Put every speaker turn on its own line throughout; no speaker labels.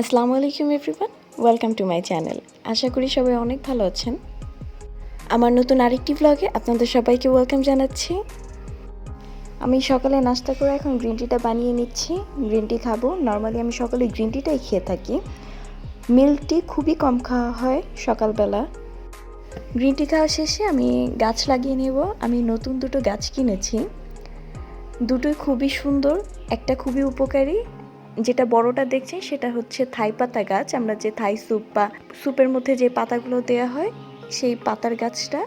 আসসালামু আলাইকুম everyone, welcome to my channel. আশা করি সবাই অনেক ভালো আছেন। আমার নতুন আরেকটি ব্লগে আপনাদের সবাইকে ওয়েলকাম জানাচ্ছি। আমি সকালে নাস্তা করে এখন গ্রিন টিটা বানিয়ে নিচ্ছি। গ্রিন টি খাবো। নর্মালি আমি সকালে গ্রিন টিটাই খেয়ে থাকি। মিল্ক টি খুবই কম খাওয়া হয় সকালবেলা। গ্রিন টি খাওয়া শেষে আমি গাছ লাগিয়ে নেব। আমি নতুন দুটো গাছ কিনেছি। দুটোই খুবই সুন্দর, একটা খুবই উপকারী। যেটা বড়টা দেখছেন সেটা হচ্ছে থাই পাতা গাছ। আমরা যে থাই স্যুপ বা স্যুপের মধ্যে যে পাতাগুলো দেওয়া হয় সেই পাতার গাছটা,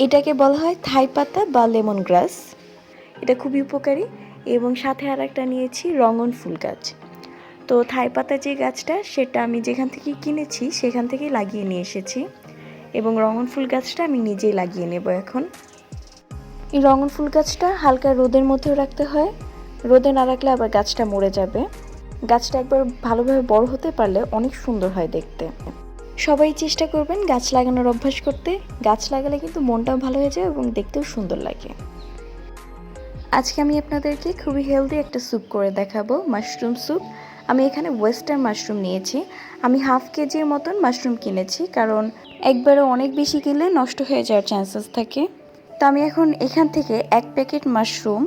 এটাকে বলা হয় থাই পাতা বা লেমন গ্রাস। এটা খুবই উপকারী। এবং সাথে আর একটা নিয়েছি রঙন ফুল গাছ। তো থাই পাতা যে গাছটা সেটা আমি যেখান থেকে কিনেছি সেখান থেকেই লাগিয়ে নিয়ে এসেছি, এবং রঙন ফুল গাছটা আমি নিজেই লাগিয়ে নেব এখন। এই রঙন ফুল গাছটা হালকা রোদের মধ্যেও রাখতে হয়, রোদে না রাখলে আবার গাছটা মরে যাবে। গাছটা একবার ভালোভাবে বড় হতে পারলে অনেক সুন্দর হয় দেখতে। সবাই চেষ্টা করবেন গাছ লাগানোর অভ্যাস করতে। গাছ লাগালে কিন্তু মনটাও ভালো হয়ে যায় এবং দেখতেও সুন্দর লাগে। আজকে আমি আপনাদেরকে খুবই হেলদি একটা স্যুপ করে দেখাবো, মাশরুম স্যুপ। আমি এখানে ওয়েস্টার্ন মাশরুম নিয়েছি। আমি হাফ কেজির মতন মাশরুম কিনেছি, কারণ একবারে অনেক বেশি কিনলে নষ্ট হয়ে যাওয়ার চান্সেস থাকে। তো আমি এখন এখান থেকে 1 প্যাকেট মাশরুম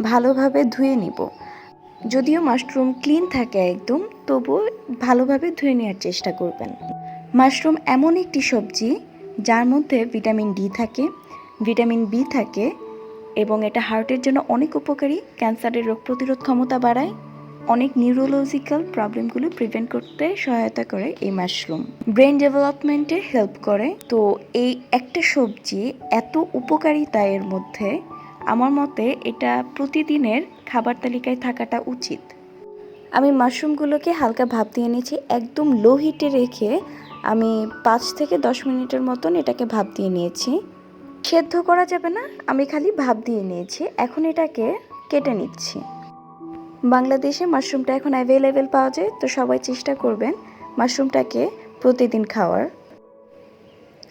ভালোভাবে ধুয়ে নিব। যদিও মাশরুম ক্লিন থাকে একদম, তবুও ভালোভাবে ধুয়ে নেওয়ার চেষ্টা করবেন। মাশরুম এমন একটি সবজি যার মধ্যে ভিটামিন ডি থাকে, ভিটামিন বি থাকে, এবং এটা হার্টের জন্য অনেক উপকারী। ক্যান্সারের রোগ প্রতিরোধ ক্ষমতা বাড়ায়, অনেক নিউরোলজিক্যাল প্রবলেমগুলো প্রিভেন্ট করতে সহায়তা করে এই মাশরুম। ব্রেন ডেভেলপমেন্টে হেল্প করে। তো এই একটা সবজি এত উপকারিতা এর মধ্যে, আমার মতে এটা প্রতিদিনের খাবার তালিকায় থাকাটা উচিত। আমি মাশরুমগুলোকে হালকা ভাপ দিয়ে নিয়েছি, একদম লো হিটে রেখে আমি 5 থেকে 10 মিনিটের মতন এটাকে ভাপ দিয়ে নিয়েছি। সেদ্ধ করা যাবে না, আমি খালি ভাপ দিয়ে নিয়েছি। এখন এটাকে কেটে নিচ্ছি। বাংলাদেশে মাশরুমটা এখন অ্যাভেলেবেল পাওয়া যায়, তো সবাই চেষ্টা করবেন মাশরুমটাকে প্রতিদিন খাওয়ার।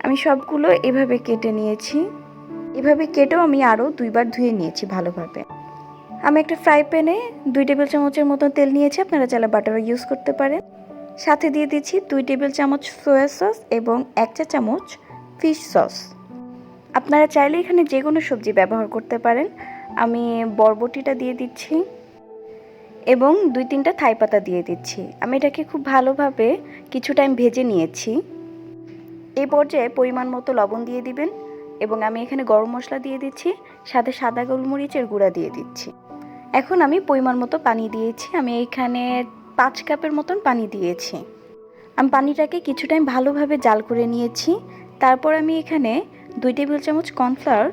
আমি সবগুলো এভাবে কেটে নিয়েছি। এভাবে কেটেও আমি আরও 2 বার ধুয়ে নিয়েছি ভালোভাবে। আমি একটা ফ্রাই প্যানে 2 টেবিল চামচের মতো তেল নিয়েছি, আপনারা চাইলে বাটারও ইউজ করতে পারেন। সাথে দিয়ে দিচ্ছি 2 টেবিল চামচ সয়া সস এবং 1 চা চামচ ফিশ সস। আপনারা চাইলে এখানে যে কোনো সবজি ব্যবহার করতে পারেন। আমি বরবটিটা দিয়ে দিচ্ছি এবং 2-3টা থাই পাতা দিয়ে দিচ্ছি। আমি এটাকে খুব ভালোভাবে কিছু টাইম ভেজে নিয়েছি। এই পর্যায়ে পরিমাণ মতো লবণ দিয়ে দিবেন, এবং আমি এখানে গরম মশলা দিয়ে দিচ্ছি, সাথে সাদা গোলমরিচের গুঁড়া দিয়ে দিচ্ছি। এখন আমি পরিমাণ মতো পানি দিয়েছি। আমি এখানে 5 কাপের মতন পানি দিয়েছি। আমি পানিটাকে কিছু টাইম ভালোভাবে জাল করে নিয়েছি। তারপর আমি এখানে 2 টেবিল চামচ কর্নফ্লাওয়ার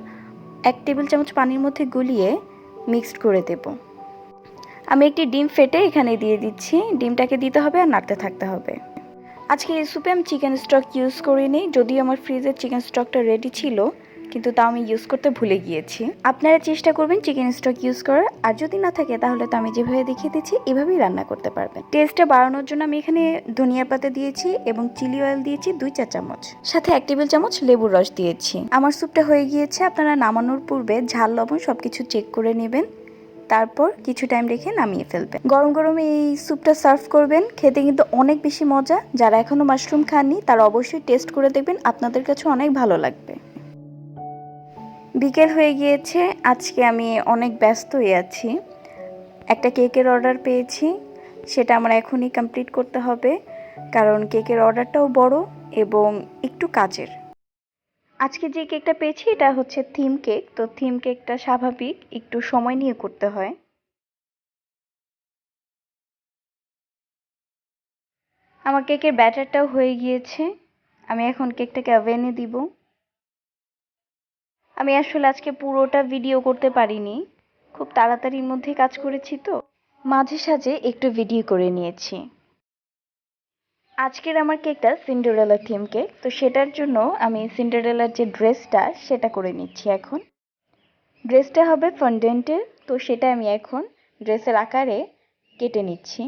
1 টেবিল চামচ পানির মধ্যে গুলিয়ে মিক্সড করে দেব। আমি একটি ডিম ফেটে এখানে দিয়ে দিচ্ছি। ডিমটাকে দিতে হবে আর নাড়তে থাকতে হবে। আজকে এই স্যুপে আমি চিকেন স্টক ইউজ করিনি, যদিও আমার ফ্রিজের চিকেন স্টকটা রেডি ছিল, কিন্তু তাও আমি ইউজ করতে ভুলে গিয়েছি। আপনারা চেষ্টা করবেন চিকেন স্টক ইউজ করার, আর যদি না থাকে তাহলে তো আমি যেভাবে দেখিয়ে দিচ্ছি এভাবেই রান্না করতে পারবেন। টেস্টটা বাড়ানোর জন্য আমি এখানে ধনিয়া পাতা দিয়েছি এবং চিলি অয়েল দিয়েছি 2 চা চামচ, সাথে 1 টেবিল চামচ লেবুর রস দিয়েছি। আমার স্যুপটা হয়ে গিয়েছে। আপনারা নামানোর পূর্বে ঝাল লবণ সবকিছু চেক করে নেবেন, তারপর কিছু টাইম রেখে নামিয়ে ফেলবেন। গরম গরমে এই স্যুপটা সার্ভ করবেন। খেতে কিন্তু অনেক বেশি মজা। যারা এখনও মাশরুম খাননি তারা অবশ্যই টেস্ট করে দেখবেন, আপনাদের কাছে অনেক ভালো লাগবে। বিকেল হয়ে গিয়েছে, আজকে আমি অনেক ব্যস্ত হয়ে আছি। একটা কেকের অর্ডার পেয়েছি, সেটা আমার এখনই কমপ্লিট করতে হবে, কারণ কেকের অর্ডারটাও বড় এবং একটু কাজের। আজকে যে কেকটা পেয়েছি এটা হচ্ছে থিম কেক। তো থিম কেকটা স্বাভাবিক একটু সময় নিয়ে করতে হয়। আমার কেকের ব্যাটারটাও হয়ে গিয়েছে। আমি এখন কেকটাকে ওভেনে দিব। আমি আসলে আজকে পুরোটা ভিডিও করতে পারিনি, খুব তাড়াতাড়ির মধ্যে কাজ করেছি, তো মাঝে সাঝে একটু ভিডিও করে নিয়েছি। আজকের আমার কেকটা সিন্ডারেলা থিম কেক, তো সেটার জন্য আমি সিন্ডারেলার যে ড্রেসটা সেটা করে নিচ্ছি এখন। ড্রেসটা হবে ফন্ডেন্টের, তো সেটা আমি এখন ড্রেসের আকারে কেটে নিচ্ছি।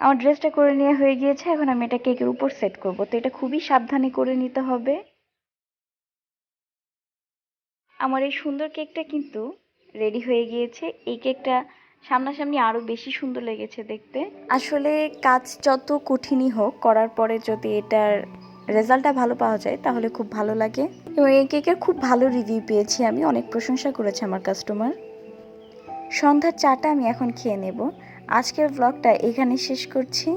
আমার ড্রেসটা করে নেওয়া হয়ে গিয়েছে, এখন আমি এটা কেকের উপর সেট করব। তো এটা খুবই সাবধানে করে নিতে হবে। আমার এই সুন্দর কেকটা কিন্তু রেডি হয়ে গিয়েছে। এই কেকটা সামনাসামনি আরো বেশি সুন্দর লেগেছে দেখতে। আসলে কাজ যত কঠিনই হোক, করার পরে যদি এটার রেজাল্টটা ভালো পাওয়া যায় তাহলে খুব ভালো লাগে। এবং এই কেকের খুব ভালো রিভিউ পেয়েছি আমি, অনেক প্রশংসা করেছে আমার কাস্টমার। সন্ধ্যার চাটা আমি এখন খেয়ে নেব। আজকের ব্লগটা এখানে শেষ করছি।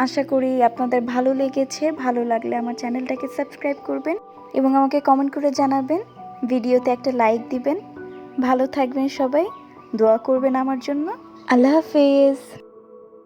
আশা করি আপনাদের ভালো লেগেছে। ভালো লাগলে আমার চ্যানেলটাকে সাবস্ক্রাইব করবেন এবং আমাকে কমেন্ট করে জানাবেন। ভিডিওতে একটা লাইক দিবেন। ভালো থাকবেন সবাই, দোয়া করবেন আমার জন্য। আল্লাহ হাফেজ।